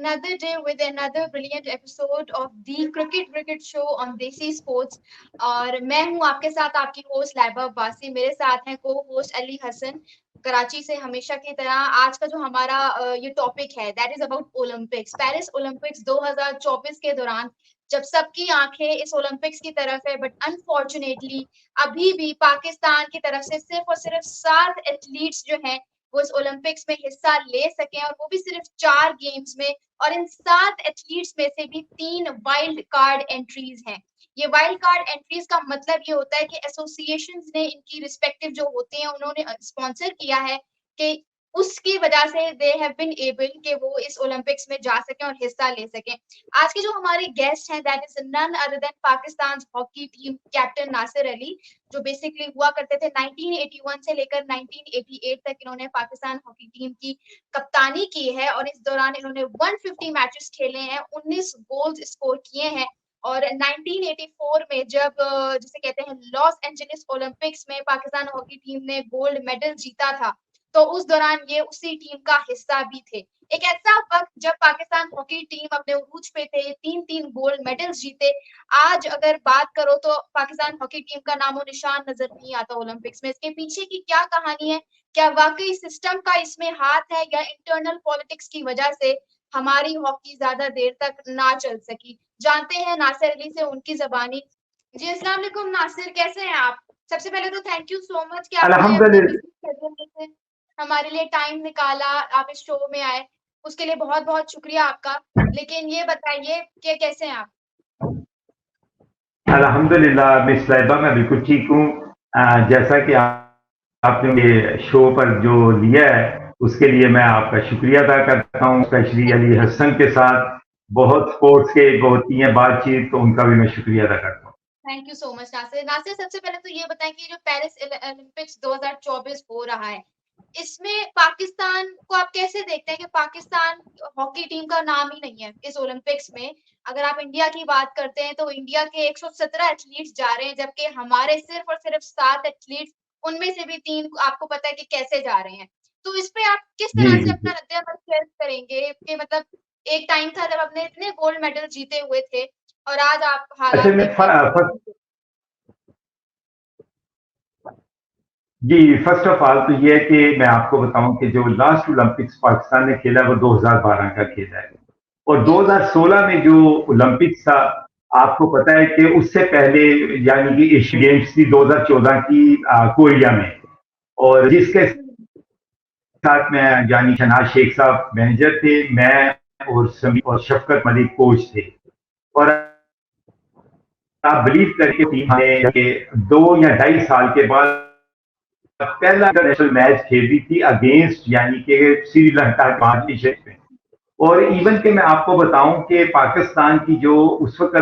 another day with another brilliant episode of the Cricket Show on Desi Sports। और मैं हूं आपके साथ आपकी होस्ट लाइबा अब्बासी। मेरे साथ हैं को होस्ट अली हसन कराची से। हमेशा की तरह आज का जो हमारा ये टॉपिक है that is about Olympics, Paris Olympics 2024 के दौरान जब सबकी आंखें इस ओलंपिक्स की तरफ है, बट अनफॉर्चुनेटली अभी भी पाकिस्तान की तरफ से सिर्फ और सिर्फ 7 एथलीट्स जो हैं वो इस ओलंपिक्स में हिस्सा ले सके, और वो भी सिर्फ 4 गेम्स में। और इन 7 एथलीट्स में से भी 3 वाइल्ड कार्ड एंट्रीज हैं। ये वाइल्ड कार्ड एंट्रीज का मतलब ये होता है कि एसोसिएशंस ने इनकी रिस्पेक्टिव जो होते हैं उन्होंने स्पॉन्सर किया है कि उसकी वजह से दे हैव बीन एबल कि वो इस ओलंपिक्स में जा सकें और हिस्सा ले सकें। आज के जो हमारे गेस्ट हैं that is none other than Pakistan hockey team captain Nasir Ali, जो बेसिकली हुआ करते थे 1981 से लेकर 1988 तक इन्होंने पाकिस्तान हॉकी टीम की कप्तानी की है, और इस दौरान इन्होंने 150 मैचेस खेले हैं, 19 गोल्स स्कोर किए हैं। और 1984 में जब जिसे कहते हैं लॉस एंजलिस ओलंपिक्स में पाकिस्तान हॉकी टीम ने गोल्ड मेडल जीता था, तो उस दौरान ये उसी टीम का हिस्सा भी थे। एक ऐसा वक्त जब पाकिस्तान हॉकी टीम अपने उरूज पे थे, 3-3 गोल्ड मेडल्स जीते। आज अगर बात करो तो पाकिस्तान हॉकी टीम का नामो निशान नजर नहीं आता ओलंपिक्स में। इसके पीछे की क्या कहानी है? क्या वाकई सिस्टम का इसमें हाथ है, या इंटरनल पॉलिटिक्स की वजह से हमारी हॉकी ज्यादा देर तक ना चल सकी? जानते हैं नासिर अली से उनकी जबानी। जी अस्सलाम वालेकुम नासिर, कैसे हैं आप? सबसे पहले तो थैंक यू सो मच कि आपने अपने बिजी शेड्यूल में से हमारे लिए टाइम निकाला, आप इस शो में आए, उसके लिए बहुत बहुत शुक्रिया आपका। लेकिन ये बताइए कि कैसे हैं आप? अल्हम्दुलिल्लाह मिस लाइबा, मैं बिल्कुल ठीक हूँ। जैसा कि आपने ये शो पर जो लिया है उसके लिए मैं आपका शुक्रिया अदा करता हूँ। स्पेशली अली हसन के साथ बहुत स्पोर्ट्स के होती है बातचीत, तो उनका भी मैं शुक्रिया अदा करता हूँ। Thank you so much Nasir. Nasir, सबसे पहले तो ये बताएं कि जो पेरिस ओलंपिक्स 2024 हो रहा है, इसमें पाकिस्तान को आप कैसे देखते हैं कि पाकिस्तान हॉकी टीम का नाम ही नहीं है इस ओलंपिक्स में? अगर आप इंडिया की बात करते हैं तो इंडिया के 117 एथलीट्स जा रहे हैं, जबकि हमारे सिर्फ और सिर्फ 7 एथलीट्स, उनमें से भी 3 आपको पता है कि कैसे जा रहे हैं। तो इस पे आप किस जी तरह से जी अपना रद्द-ए-अमल शेयर करेंगे कि मतलब एक टाइम था जब आपने इतने गोल्ड मेडल जीते हुए थे और आज आप अच्छा, हालात देखते हैं। जी, फर्स्ट ऑफ ऑल तो ये है कि मैं आपको बताऊं कि जो लास्ट ओलंपिक्स पाकिस्तान ने खेला वो 2012 का खेला है, और 2016 में जो ओलंपिक्स था, आपको पता है कि उससे पहले यानी कि एशियन गेम्स थी 2014 की कोरिया में, और जिसके साथ में यानी शनाज शेख साहब मैनेजर थे, मैं और समी और शफकत मलिक कोच थे। और आप बिलीव करके टीम ने 2 या 2.5 साल के बाद पहला इंटरनेशनल मैच खेली थी अगेंस्ट यानी कि श्रीलंका के में। और इवन के मैं आपको बताऊं कि पाकिस्तान की जो उस वक्त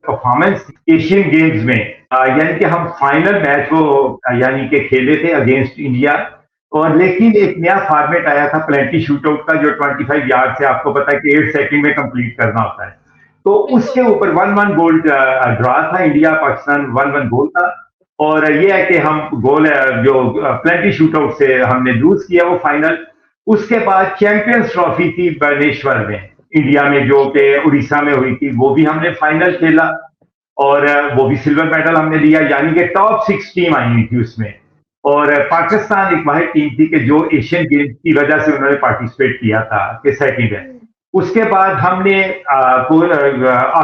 परफॉर्मेंस एशियन गेम्स में यानी कि हम फाइनल मैच को यानी कि खेले थे अगेंस्ट इंडिया, और लेकिन एक नया फॉर्मेट आया था प्लेंटी शूटआउट का, जो 25 यार्ड से आपको पता है कि 8 सेकंड में कंप्लीट करना होता है। तो उसके ऊपर 1-1 गोल ड्रा था, इंडिया पाकिस्तान 1-1 गोल था। और ये है कि हम गोल जो प्लेंटी शूटआउट से हमने लूज किया वो फाइनल। उसके बाद चैंपियंस ट्रॉफी थी भुवनेश्वर में इंडिया में, जो कि उड़ीसा में हुई थी, वो भी हमने फाइनल खेला और वो भी सिल्वर मेडल हमने लिया, यानी कि टॉप 6 टीम आई हुई थी उसमें। और पाकिस्तान एक वाहिद टीम थी कि जो एशियन गेम्स की वजह से उन्होंने पार्टिसिपेट किया था कि सेकंड है। उसके बाद हमने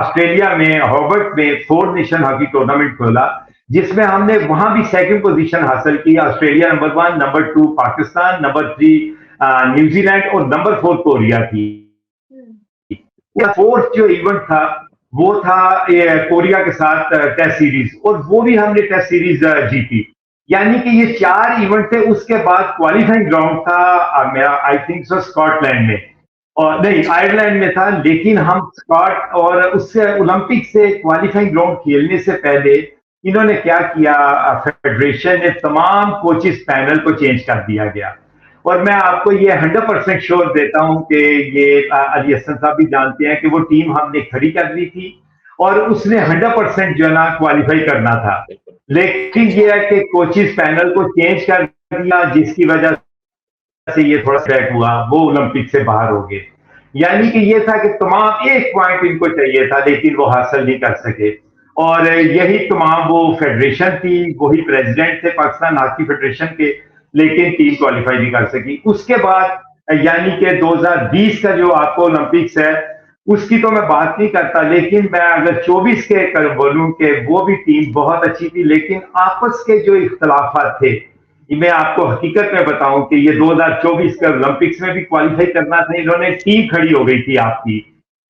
ऑस्ट्रेलिया में हॉबर्ट में 4 नेशन हॉकी टूर्नामेंट खोला, जिसमें हमने वहां भी सेकंड पोजीशन हासिल की। Australia number 1, number 2 Pakistan, number 3 New Zealand और नंबर 4 कोरिया थी। फोर्थ जो इवेंट था वो था कोरिया के साथ टेस्ट सीरीज, और वो भी हमने टेस्ट सीरीज जीती। यानी कि ये 4 इवेंट थे। उसके बाद क्वालिफाइंग ग्राउंड था मेरा आई थिंक सो स्कॉटलैंड में, और नहीं आयरलैंड में था, लेकिन हम स्कॉट और उससे ओलंपिक से क्वालिफाइंग ग्राउंड खेलने से पहले इन्होंने क्या किया, फेडरेशन ने तमाम कोचिज पैनल को चेंज कर दिया गया। और मैं आपको ये 100% श्योर देता हूं कि ये अली हसन साहब भी जानते हैं कि वो टीम हमने खड़ी कर दी थी और उसने 100% जो है ना क्वालिफाई करना था, लेकिन ये है कि कोचिज पैनल को चेंज कर दिया, जिसकी वजह से ये थोड़ा ट्रैक हुआ, वो ओलंपिक से बाहर हो गए। यानी कि ये था कि तमाम एक पॉइंट इनको चाहिए था लेकिन वो हासिल नहीं कर सके। और यही तमाम वो फेडरेशन थी, वही प्रेसिडेंट थे पाकिस्तान हॉकी फेडरेशन के, लेकिन टीम क्वालिफाई नहीं कर सकी। उसके बाद यानी कि 2020 का जो आपको ओलंपिक्स है उसकी तो मैं बात नहीं करता, लेकिन मैं अगर 24 के कर बोलूं कि वो भी टीम बहुत अच्छी थी, लेकिन आपस के जो इख्तलाफात थे, मैं आपको हकीकत में बताऊं कि ये 2024 के ओलंपिक्स में भी क्वालिफाई करना था, इन्होंने टीम खड़ी हो गई थी आपकी।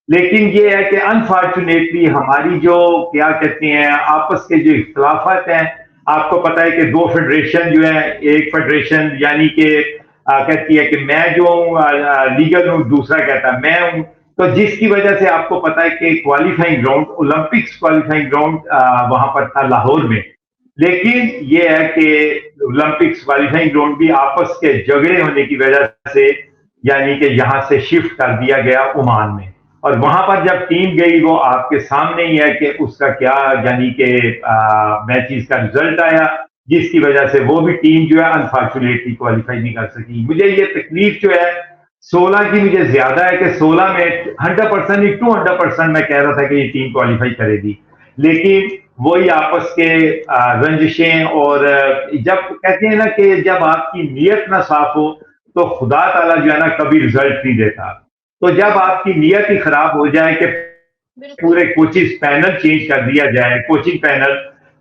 लेकिन ये है कि अनफॉर्चुनेटली हमारी जो क्या कहते हैं आपस के जो इख्तलाफात हैं, आपको पता है कि दो फेडरेशन जो है, एक फेडरेशन यानी कि कहती है कि मैं जो हूँ लीगल हूँ, दूसरा कहता है मैं हूँ। तो जिसकी वजह से आपको पता है कि qualifying ground, Olympics qualifying ground वहां पर था लाहौर में। लेकिन ये है कि ओलंपिक्स क्वालिफाइंग ग्राउंड भी आपस के झगड़े होने की वजह से यानी कि यहां से शिफ्ट कर दिया गया ओमान में। और वहां पर जब टीम गई वो आपके सामने ही है कि उसका क्या यानी कि मैचेस का रिजल्ट आया, जिसकी वजह से वो भी टीम जो है अनफॉर्चुनेटली क्वालिफाई नहीं कर सकी। मुझे ये तकलीफ जो है 16 की मुझे ज्यादा है कि 16 में 100% नहीं 200% मैं कह रहा था कि ये टीम क्वालिफाई करेगी, लेकिन वही आपस के रंजिशें और जब कहते हैं ना कि जब आपकी नीयत ना साफ हो तो खुदा ताला जो है ना कभी रिजल्ट नहीं देता। तो जब आपकी नीयत ही खराब हो जाए कि बिल्कुल। पूरे कोचिंग पैनल चेंज कर दिया जाए, कोचिंग पैनल,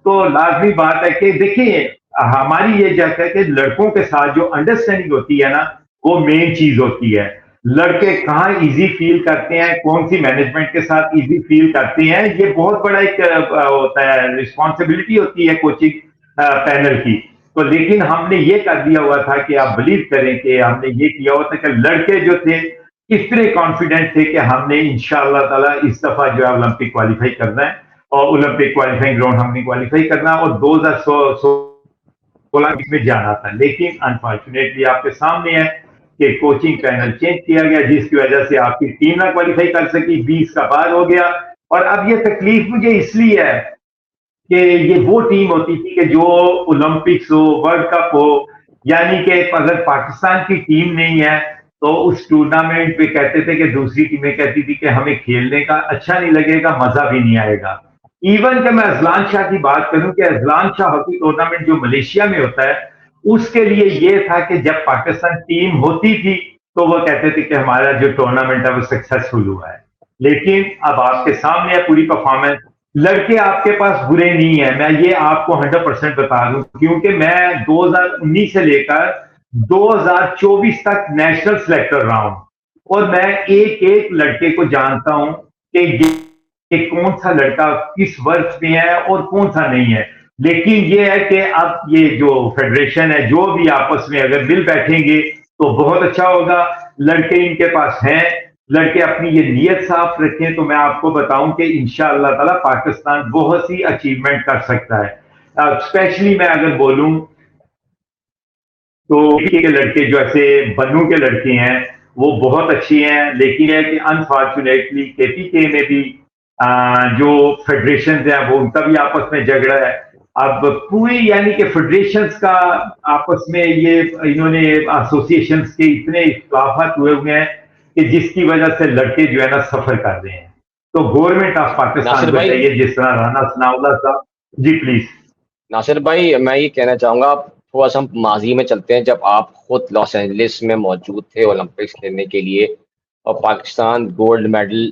तो लाजमी बात है कि देखिए हमारी ये जगह है कि लड़कों के साथ जो अंडरस्टैंडिंग होती है ना वो मेन चीज होती है। लड़के कहाँ इजी फील करते हैं, कौन सी मैनेजमेंट के साथ इजी फील करते हैं, ये बहुत बड़ा एक होता है, रिस्पॉन्सिबिलिटी होती है कोचिंग पैनल की। तो लेकिन हमने ये कर दिया हुआ था कि आप बिलीव करें कि हमने ये किया हुआ था कि लड़के जो थे इतने कॉन्फिडेंट थे कि हमने इंशाअल्लाह ताला इस दफा जो है ओलंपिक क्वालिफाई करना है और ओलंपिक क्वालिफाइंग ग्राउंड हमने क्वालिफाई करना है और 2016 में जाना था। लेकिन अनफॉर्चुनेटली आपके सामने है कि कोचिंग पैनल बिल्कुल। चेंज किया गया, जिसकी वजह से आपकी टीम ना क्वालिफाई कर सकी, 20 का पार हो गया। और अब ये तकलीफ मुझे इसलिए है कि ये वो टीम होती थी कि जो ओलंपिक्स हो, वर्ल्ड कप हो, यानी कि अगर पाकिस्तान की टीम नहीं है तो उस टूर्नामेंट पे कहते थे कि दूसरी टीमें कहती थी कि हमें खेलने का अच्छा नहीं लगेगा, मजा भी नहीं आएगा। इवन कि मैं अजलान शाह की बात करूं कि अजलान शाह हॉकी टूर्नामेंट जो मलेशिया में होता है उसके लिए ये था कि जब पाकिस्तान टीम होती थी तो वो कहते थे कि हमारा जो टूर्नामेंट है वो सक्सेसफुल हुआ है। लेकिन अब आपके सामने है पूरी परफॉर्मेंस। लड़के आपके पास बुरे नहीं है, मैं ये आपको 100% बता दूं, क्योंकि मैं 2019 से लेकर 2024 तक नेशनल सेलेक्टर रहा हूं और मैं एक एक लड़के को जानता हूं कि कि कौन सा लड़का किस वर्ष में है और कौन सा नहीं है। लेकिन ये है कि अब ये जो फेडरेशन है जो भी आपस में अगर मिल बैठेंगे तो बहुत अच्छा होगा। लड़के इनके पास हैं, लड़के अपनी ये नीयत साफ रखें तो मैं आपको बताऊं कि इंशाअल्लाह ताला पाकिस्तान बहुत सी अचीवमेंट कर सकता है। स्पेशली मैं अगर बोलूं तो के लड़के जो ऐसे बन्नू के लड़के हैं वो बहुत अच्छी हैं, लेकिन है कि अनफॉर्चुनेटली केपीके में भी जो फेडरेशन हैं वो उनका भी आपस में झगड़ा है। अब पूरी यानी कि फेडरेशंस का आपस में ये इन्होंने एसोसिएशंस के इतने इख्तलाफात हुए हुए हैं कि जिसकी वजह से लड़के जो है ना सफर कर रहे हैं। तो गवर्नमेंट ऑफ पाकिस्तान नासिर को भाई चाहिए, जिस तरह राना सनाउल्लाह साहब जी प्लीज। नासिर भाई मैं ये कहना चाहूंगा, आप थोड़ा सा हम माजी में चलते हैं, जब आप खुद लॉस एंजलिस में मौजूद थे ओलंपिक्स खेलने के लिए और पाकिस्तान गोल्ड मेडल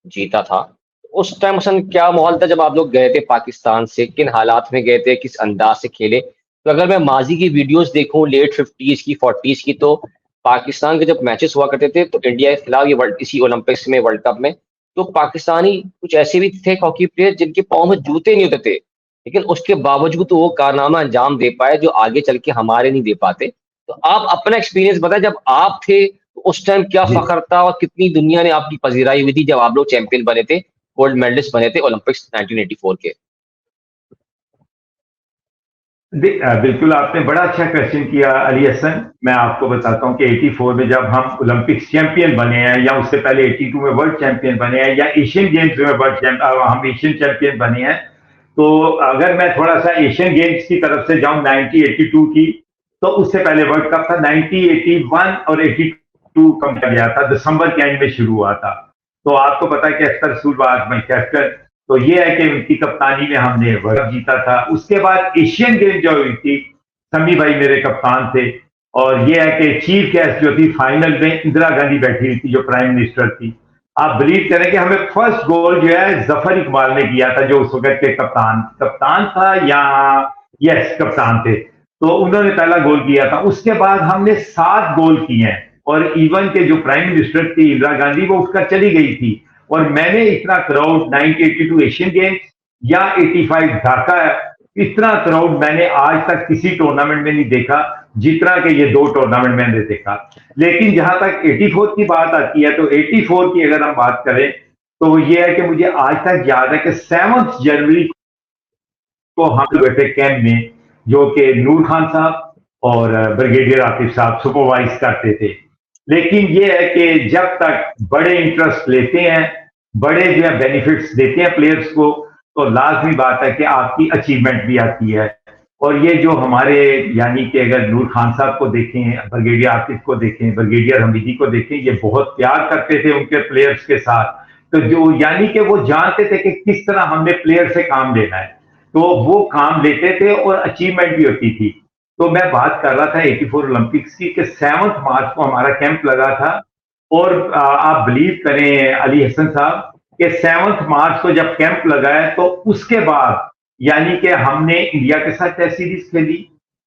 जीता था। उस टाइम असल क्या माहौल था जब आप लोग गए थे पाकिस्तान से, किन हालात में गए थे, किस अंदाज से खेले? तो अगर मैं माजी की वीडियोस देखूं लेट 50s की 40s की, तो पाकिस्तान के जब मैचेस हुआ करते थे तो इंडिया के खिलाफ ये वर्ल्ड इसी ओलंपिक्स में वर्ल्ड कप में, तो पाकिस्तानी कुछ ऐसे भी थे हॉकी प्लेयर जिनके पाँव में जूते नहीं होते थे, लेकिन उसके बावजूद वो कारनामा अंजाम दे पाए जो आगे चल के हमारे नहीं दे पाते। तो आप अपना एक्सपीरियंस बताएं, जब आप थे तो उस टाइम क्या जी फख्र था और कितनी दुनिया ने आपकी पजीराई हुई थी जब आप लोग चैंपियन बने थे, गोल्ड मेडलिस्ट बने थे ओलंपिक्स 1984 के? बिल्कुल आपने बड़ा अच्छा क्वेश्चन किया अली हसन। मैं आपको बताता हूं कि 84 में जब हम ओलंपिक्स चैंपियन बने हैं या उससे पहले 82 में वर्ल्ड चैंपियन बने हैं या एशियन गेम्स में हम एशियन चैंपियन बने हैं। तो अगर मैं थोड़ा सा एशियन गेम्स की तरफ से जाऊं 1982 की, तो उससे पहले वर्ल्ड कप था 1981 और 82 टू कम गया था, दिसंबर के एंड में शुरू हुआ था। तो आपको पता है कि अख्तर रसूल वाज माय कैप्टन, तो ये है कि उनकी कप्तानी में हमने वर्ल्ड कप जीता था। उसके बाद एशियन गेम जो हुई थी, समी भाई मेरे कप्तान थे, और ये है कि चीफ गेस्ट जो थी फाइनल में इंदिरा गांधी बैठी हुई थी जो प्राइम मिनिस्टर थी। आप बिलीव करें कि हमें फर्स्ट गोल जो है जफर इकबाल ने किया था, जो उस वक्त के कप्तान था, या यस कप्तान थे, तो उन्होंने पहला गोल किया था। उसके बाद हमने 7 गोल किए हैं, और इवन के जो प्राइम मिनिस्टर थी इंदिरा गांधी वो उठकर चली गई थी, और मैंने इतना क्राउड 1982 एशियन गेम्स या 85 ढाका, इतना क्राउड मैंने आज तक किसी टूर्नामेंट में नहीं देखा जितना कि ये 2 टूर्नामेंट मैंने देखा। लेकिन जहां तक 84 की बात आती है, तो 84 की अगर हम बात करें तो ये है कि मुझे आज तक याद है कि 7 जनवरी को हम बैठे कैंप में, जो कि नूर खान साहब और ब्रिगेडियर आतिफ साहब सुपरवाइज करते थे। लेकिन ये है कि जब तक बड़े इंटरेस्ट लेते हैं, बड़े जो है बेनिफिट्स देते हैं प्लेयर्स को, तो लाजमी बात है कि आपकी अचीवमेंट भी आती है। और ये जो हमारे यानी कि अगर नूर खान साहब को देखें, ब्रिगेडियर आतिफ को देखें, ब्रिगेडियर हमीदी को देखें, ये बहुत प्यार करते थे उनके प्लेयर्स के साथ। तो जो यानी कि वो जानते थे कि किस तरह हमने प्लेयर से काम लेना है, तो वो काम लेते थे और अचीवमेंट भी होती थी। तो मैं बात कर रहा था 84 ओलंपिक्स की कि 7 मार्च को हमारा कैंप लगा था, और आप बिलीव करें अली हसन साहब कि 7 मार्च को जब कैंप लगा है, तो उसके बाद यानी कि हमने इंडिया के साथ टेस्ट सीरीज खेली,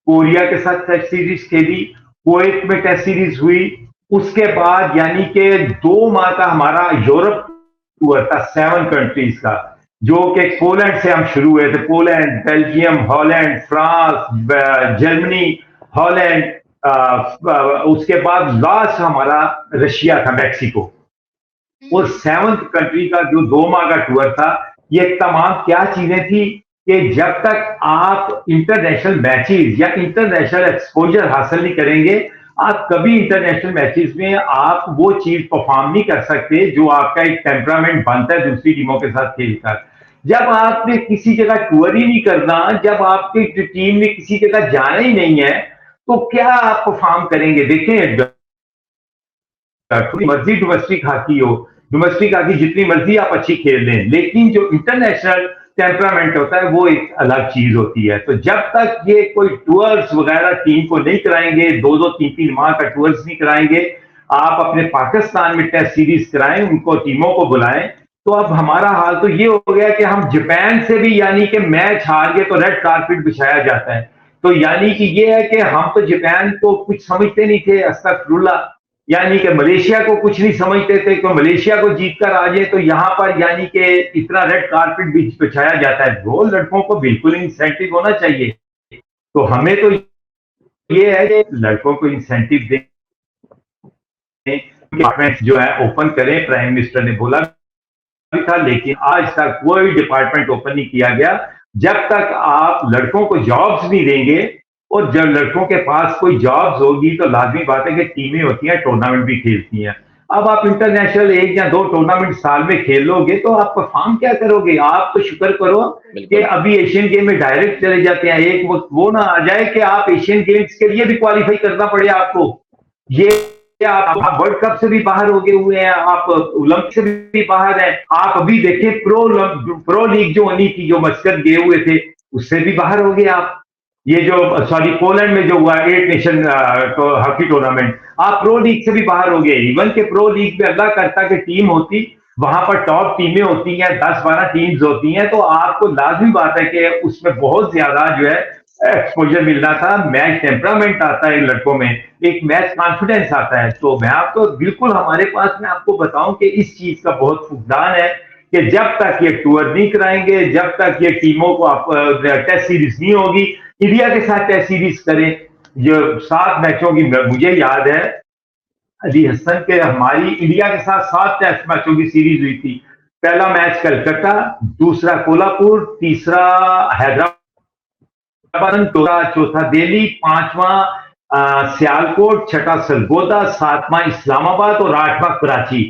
कोरिया के साथ टेस्ट सीरीज खेली, कुवैत में टेस्ट सीरीज हुई। उसके बाद यानी कि 2 माह का हमारा यूरोप टूर था 7 कंट्रीज का, जो कि पोलैंड से हम शुरू हुए थे। Poland, Belgium, Holland, France, Germany, Holland, उसके बाद लास्ट हमारा रशिया था, मैक्सिको। और 7th कंट्री का जो 2 माह का टूर था, ये तमाम क्या चीजें थी कि जब तक आप इंटरनेशनल मैचेस या इंटरनेशनल एक्सपोजर हासिल नहीं करेंगे, आप कभी इंटरनेशनल मैचेस में आप वो चीज परफॉर्म नहीं कर सकते जो आपका एक टेम्परामेंट बनता है दूसरी टीमों के साथ खेलकर। जब आपने किसी जगह टूर ही नहीं करना, जब आपकी टीम ने किसी जगह जाना ही नहीं है, तो क्या आप परफॉर्म करेंगे? देखें, मर्जी डोमेस्टिक हॉकी हो, डोमेस्टिक हॉकी जितनी मर्जी आप अच्छी खेल लें, लेकिन जो इंटरनेशनल टेम्परामेंट होता है वो एक अलग चीज होती है। तो जब तक ये कोई टूर्स वगैरह टीम को नहीं कराएंगे, 2-2, 3-3 माह का टूर्स नहीं कराएंगे, आप अपने पाकिस्तान में टेस्ट सीरीज कराएं, उनको टीमों को बुलाएं। तो अब हमारा हाल तो ये हो गया कि हम जापान से भी यानी कि मैच हार गए तो रेड कारपेट बिछाया जाता है। तो यानी कि ये है कि हम तो जापान को कुछ समझते नहीं थे, अस्तगफुरुल्लाह, यानी कि मलेशिया को कुछ नहीं समझते थे, तो मलेशिया को जीतकर आ जाए तो यहाँ पर यानी कि इतना रेड कारपेट भी बिछाया जाता है। वो लड़कों को बिल्कुल इंसेंटिव होना चाहिए। तो हमें तो ये है कि लड़कों को इंसेंटिव दें, जो है ओपन करें। प्राइम मिनिस्टर ने बोला भी था, लेकिन आज तक कोई डिपार्टमेंट ओपन नहीं किया गया। जब तक आप लड़कों को जॉब्स नहीं देंगे, और जब लड़कों के पास कोई जॉब्स होगी, तो लाजमी बात है कि टीमें होती हैं, टूर्नामेंट भी खेलती हैं। अब आप इंटरनेशनल 1 या 2 टूर्नामेंट साल में खेल लोगे तो आप परफॉर्म क्या करोगे? आप तो शुक्र करो कि अभी एशियन गेम में डायरेक्ट चले जाते हैं। एक वक्त वो ना आ जाए कि आप एशियन गेम्स के लिए भी क्वालिफाई करना पड़े आपको। ये आप वर्ल्ड कप से भी बाहर हो गए हुए हैं, आप ओलंपिक से भी बाहर हैं। आप अभी देखें प्रो लीग जो होनी थी, जो मस्कत गए हुए थे, उससे भी बाहर हो गए आप। ये जो पोलैंड में जो हुआ 8 नेशन हॉकी टूर्नामेंट, आप प्रो लीग से भी बाहर हो गए। इवन के प्रो लीग में अल्लाह करता कि टीम होती, वहां पर टॉप टीमें होती हैं, 10-12 टीम्स होती हैं, तो आपको लाजमी बात है कि उसमें बहुत ज्यादा जो है एक्सपोजर मिलना था। मैच टेम्परामेंट आता है लड़कों में, एक मैच कॉन्फिडेंस आता है। तो मैं आपको बिल्कुल हमारे पास में आपको बताऊं कि इस चीज का बहुत फुकदान है कि जब तक ये टूर नहीं कराएंगे, जब तक ये टीमों को टेस्ट सीरीज नहीं होगी, इंडिया के साथ टेस्ट सीरीज करें। जो 7 मैचों की मुझे याद है अली हसन के, हमारी इंडिया के साथ 7 टेस्ट मैचों की सीरीज हुई थी। पहला मैच कलकत्ता, दूसरा कोल्हापुर, तीसरा हैदराबाद, चौथा दिल्ली, 5वां सियालकोट, 6वां सरगोदा, 7वां इस्लामाबाद और 8वां कराची।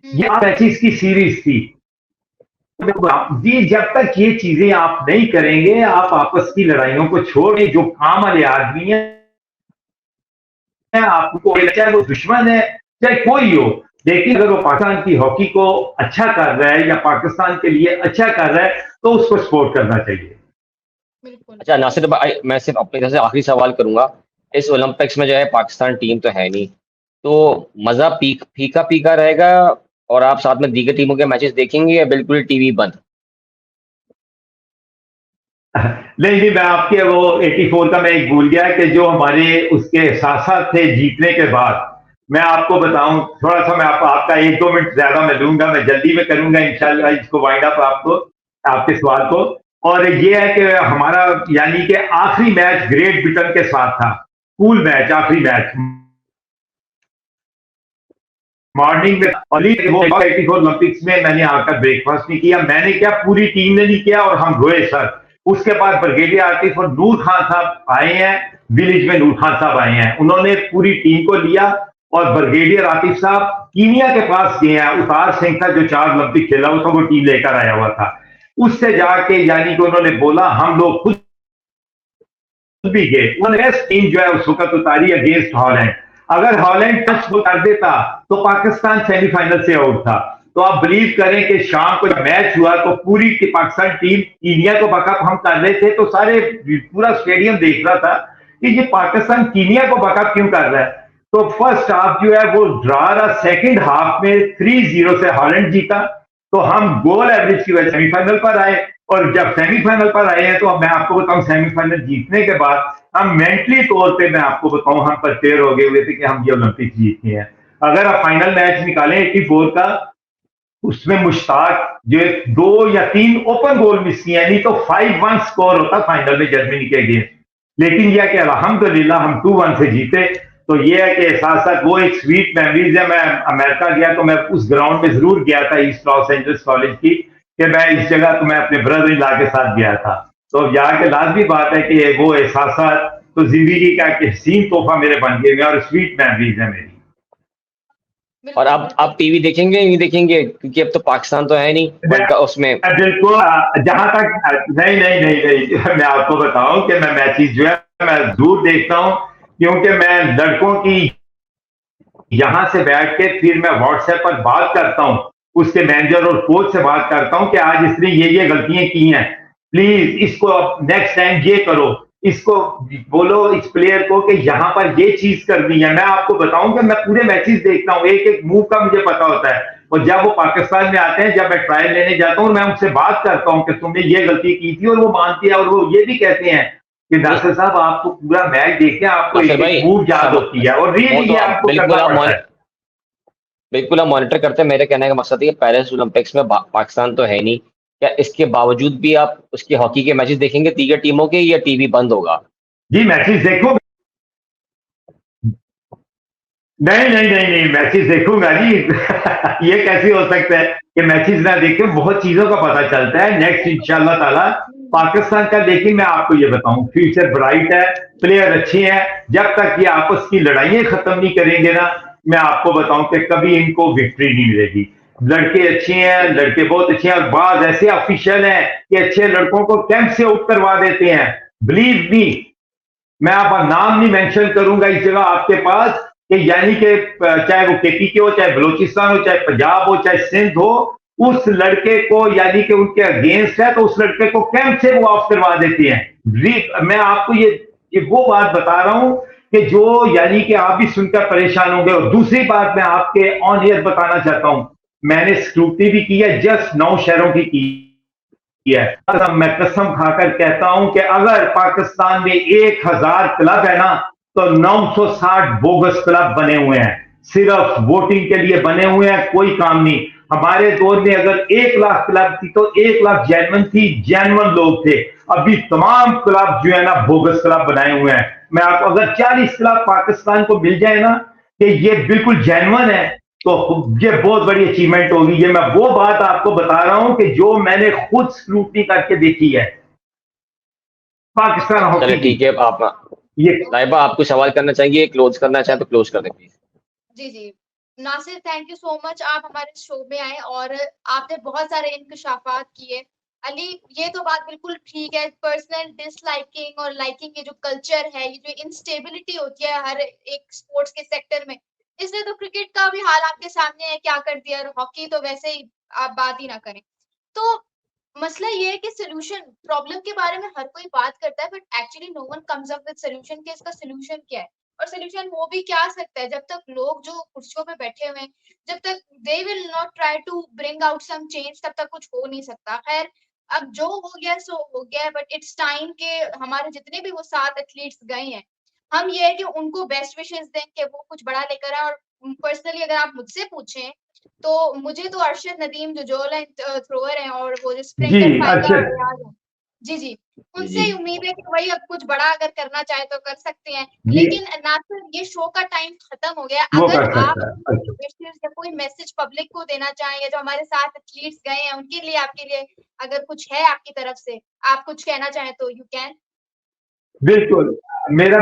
ये मैचेस की सीरीज थी। जी, जब तक ये चीजें आप नहीं करेंगे, आप आपस की लड़ाइयों को छोड़ें, जो काम वाले आदमी हैं आपको चाहे वो दुश्मन है चाहे कोई हो, लेकिन अगर वो पाकिस्तान की हॉकी को अच्छा कर रहा है या पाकिस्तान के लिए अच्छा कर रहा है तो उसको सपोर्ट करना चाहिए। अच्छा नासिर भाई, मैं सिर्फ अपनी तरफ से आखिरी सवाल करूंगा। इस ओलंपिक्स में जो है पाकिस्तान टीम तो है नहीं, तो मजा फीका फीका रहेगा और आप साथ में दीगर टीमों के मैचेस देखेंगे या बिल्कुल टीवी बंद? नहीं नहीं, मैं आपके वो 84 का मैं एक भूल गया कि जो हमारे उसके साथ साथ थे जीतने के बाद, मैं आपको बताऊं थोड़ा सा, मैं आपका 1-2 मिनट ज्यादा मैं लूंगा, मैं जल्दी में करूंगा इंशाल्लाह इसको वाइंड अप आपको, आपके सवाल को। और ये है कि हमारा यानी कि आखिरी मैच ग्रेट ब्रिटेन के साथ था, कूल मैच, आखिरी मैच मॉर्निंग में। और 84 ओलंपिक्स में मैंने आकर ब्रेकफास्ट नहीं किया, मैंने क्या पूरी टीम ने नहीं किया और हम रोए सर। उसके बाद ब्रिगेडियर आतिफ और नूर खान साहब आए हैं, विलेज में नूर खान साहब आए हैं, उन्होंने पूरी टीम को लिया और ब्रिगेडियर आतिफ साहब कीनिया के पास गए हैं, उतार सिंह था जो 4 ओलंपिक खेला हुआ था, वो टीम लेकर आया हुआ था, उससे जाके यानी कि उन्होंने बोला हम लोग खुद भी गए, उन्होंने टीम जो है उस वक्त उतारी अगेंस्ट हॉलैंड। अगर हॉलैंड टच कर देता तो पाकिस्तान सेमीफाइनल से आउट था। तो आप बिलीव करें कि शाम को जब मैच हुआ तो पूरी पाकिस्तान टीम कीनिया को बकअप हम कर रहे थे, तो सारे पूरा स्टेडियम देख रहा था कि ये पाकिस्तान कीनिया को बकअप क्यों कर रहा है। तो फर्स्ट हाफ जो है वो ड्रा रहा, सेकेंड हाफ में 3-0 से हॉलैंड जीता, तो हम गोल एवरेज की वजह सेमीफाइनल पर आए। और जब सेमीफाइनल पर आए हैं तो अब मैं आपको बताऊं, सेमीफाइनल जीतने के बाद हम मेंटली तौर पे मैं आपको बताऊं हम प्रिपेयर हो गए हुए थे कि हम ये ओलंपिक जीतते हैं। अगर आप फाइनल मैच निकालें 84 का, उसमें मुश्ताक जो 2 या 3 ओपन गोल मिस किए, नहीं तो 5-1 स्कोर होता फाइनल में जर्मनी के अगेंस्ट, लेकिन यह कि अल्हम्दुलिल्लाह हम 2-1 से जीते। तो ये है कि साथ साथ वो एक स्वीट मेमोरीज है। मैं अमेरिका गया तो मैं उस ग्राउंड में जरूर गया था, ईस्ट लॉस एंजल्स कॉलेज की, कि मैं इस जगह तो मैं अपने ब्रदर इन लॉ के साथ गया था। तो यहाँ के लाजमी बात है कि वो एहसास तो जिंदगी का एक हसीन तोहफा मेरे बन गए और स्वीट मेमोरीज है मेरी। और आप टीवी देखेंगे नहीं देखेंगे, क्योंकि अब तो पाकिस्तान तो है नहीं उसमें? बिल्कुल, जहां तक नहीं नहीं नहीं नहीं, मैं आपको बताऊं कि मैं मैचेस जो है मैं जरूर देखता हूं, क्योंकि मैं लड़कों की यहां से बैठ के फिर मैं व्हाट्सएप पर बात करता हूं, उसके मैनेजर और कोच से बात करता हूं कि आज इसने ये गलतियां की हैं, प्लीज इसको नेक्स्ट टाइम ये करो, इसको बोलो इस प्लेयर को कि यहां पर ये चीज करनी है। मैं आपको बताऊं कि मैं पूरे मैचेस देखता हूं, एक एक मूव का मुझे पता होता है। और जब वो पाकिस्तान में आते हैं, जब मैं ट्रायल लेने जाता हूं, मैं उनसे बात करता हूं कि तुमने ये गलती की थी, और वो मानती है और वो ये भी कहते हैं कि नासिर साहब आपको पूरा मैच देखें, आपको एक मूव याद होती है और रियली ये आपको करना पड़ता है। बिल्कुल आप मॉनिटर करते हैं। मेरे कहने का मकसद है कि पेरिस ओलंपिक्स में पाकिस्तान तो है नहीं, क्या इसके बावजूद भी आप उसकी हॉकी के मैचेस देखेंगे दीगर टीमों के, या टीवी बंद होगा? जी मैचेस देखो, नहीं नहीं नहीं नहीं, मैचेस देखूंगा जी। ये कैसे हो सकता है कि मैचेस ना देखे, बहुत चीजों का पता चलता है नेक्स्ट इंशाल्लाह ताला पाकिस्तान का। लेकिन मैं आपको ये बताऊं, फ्यूचर ब्राइट है, प्लेयर अच्छे हैं, जब तक ये आपस की लड़ाइयां खत्म नहीं करेंगे ना, मैं आपको बताऊं कि कभी इनको विक्ट्री नहीं मिलेगी। लड़के अच्छे हैं, लड़के बहुत अच्छे हैं, और बाज ऐसे ऑफिशियल हैं कि अच्छे लड़कों को कैंप से आउट करवा देते हैं। बिलीव मी, मैं आपका नाम नहीं मेंशन करूंगा इस जगह आपके पास, कि यानी कि चाहे वो केपीके हो, चाहे बलोचिस्तान हो, चाहे पंजाब हो, चाहे सिंध हो, उस लड़के को यानी कि उनके अगेंस्ट है तो उस लड़के को कैंप से वो ऑफ करवा देते हैं। मैं आपको ये वो बात बता रहा हूं कि जो यानी कि आप भी सुनकर परेशान होंगे। और दूसरी बात मैं आपके ऑन एयर बताना चाहता हूं, मैंने स्क्रूटनी भी की है, जस्ट 9 शहरों की है। मैं कसम खाकर कहता हूं कि अगर पाकिस्तान में 1000 क्लब है ना, तो 960 बोगस क्लब बने हुए हैं, सिर्फ वोटिंग के लिए बने हुए हैं, कोई काम नहीं। हमारे दौर में अगर 1 लाख क्लब थी तो 1 लाख जेन्युइन थी, जेन्युइन लोग थे। अभी तमाम क्लब जो है ना बोगस क्लब बनाए हुए हैं। मैं आपको अगर 40 क्लब पाकिस्तान को मिल जाए ना कि ये बिल्कुल जेन्युइन है, तो ये बहुत बड़ी अचीवमेंट होगी। ये मैं वो बात आपको बता रहा हूं कि जो मैंने खुद स्क्रूटनी करके देखी है पाकिस्तान हॉकी। ठीक है, आप ये लाइबा आपको सवाल करना चाहिए, क्लोज करना चाहे तो क्लोज कर दें प्लीज। जी जी Nasir, thank you so much, आप हमारे शो में आए और आपने बहुत सारे इंकशाफात किए। अली, ये तो बात बिल्कुल ठीक है, पर्सनल डिसलाइकिंग और लाइकिंग ये जो कल्चर है, ये जो इंस्टेबिलिटी होती है हर एक स्पोर्ट्स के सेक्टर में, इसलिए तो क्रिकेट का भी हाल आपके सामने है, क्या कर दिया, और हॉकी तो वैसे ही आप बात ही ना करें। तो मसला ये है कि सॉल्यूशन, प्रॉब्लम के बारे में हर कोई बात करता है, but actually no one comes up with solution कि इसका सॉल्यूशन क्या है? और सॉल्यूशन हो भी क्या सकता है जब तक लोग जो कुर्सियों पे बैठे हुए हैं, जब तक they will not try to bring out some change, तब तक कुछ हो नहीं सकता। खैर, अब जो हो गया सो हो गया है, बट इट्स टाइम के हमारे जितने भी वो 7 एथलीट्स गए हैं, हम ये है कि उनको बेस्ट विशेस दें कि वो कुछ बड़ा लेकर आएँ। और पर्सनली अगर आप मुझसे पूछें, तो मुझे तो अरशद नदीम जो जॉ लाइन थ्रोअर हैं और वो जो जी स्प्रिंटर फाइजा अरशद, रियाज हैं, जी, जी, जी उनसे जी ही उम्मीद है कि वही अब कुछ बड़ा अगर करना चाहे तो कर सकते हैं। ये लेकिन नासिर, ये शो का टाइम खत्म हो गया। वो अगर कर आप सकता है। अपनी अच्छा, विशेस या कोई मैसेज पब्लिक को देना चाहें, या जो हमारे साथ एथलीट्स गए हैं उनके लिए, आपके लिए अगर कुछ है आपकी तरफ से, आप कुछ कहना चाहें तो यू कैन। बिल्कुल। मेरा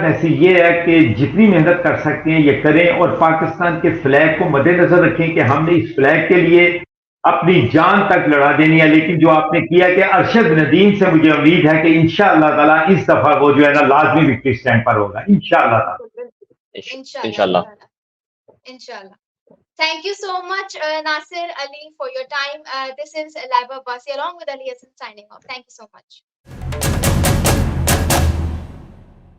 मैसेज ये है कि जितनी मेहनत कर सकते हैं ये करें, और पाकिस्तान के फ्लैग को मद्देनजर रखें कि हमने इस फ्लैग के लिए अपनी जान तक लड़ा देनी है। लेकिन जो आपने किया कि अरशद नदीम से मुझे उम्मीद है कि इंशाअल्लाह ताला इस दफा वो जो है ना लाजमी विक्ट्री स्टैंड पर होगा, इंशाअल्लाह ताला। बिल्कुल, बिल्कुल। इंशाल्लाह, इंशाल्लाह। इंशाल्लाह, इंशाल्लाह। Thank you so much, Nasir Ali, for your time. This is Laiba Abbasi along with Ali Hassan signing off. Thank you so much.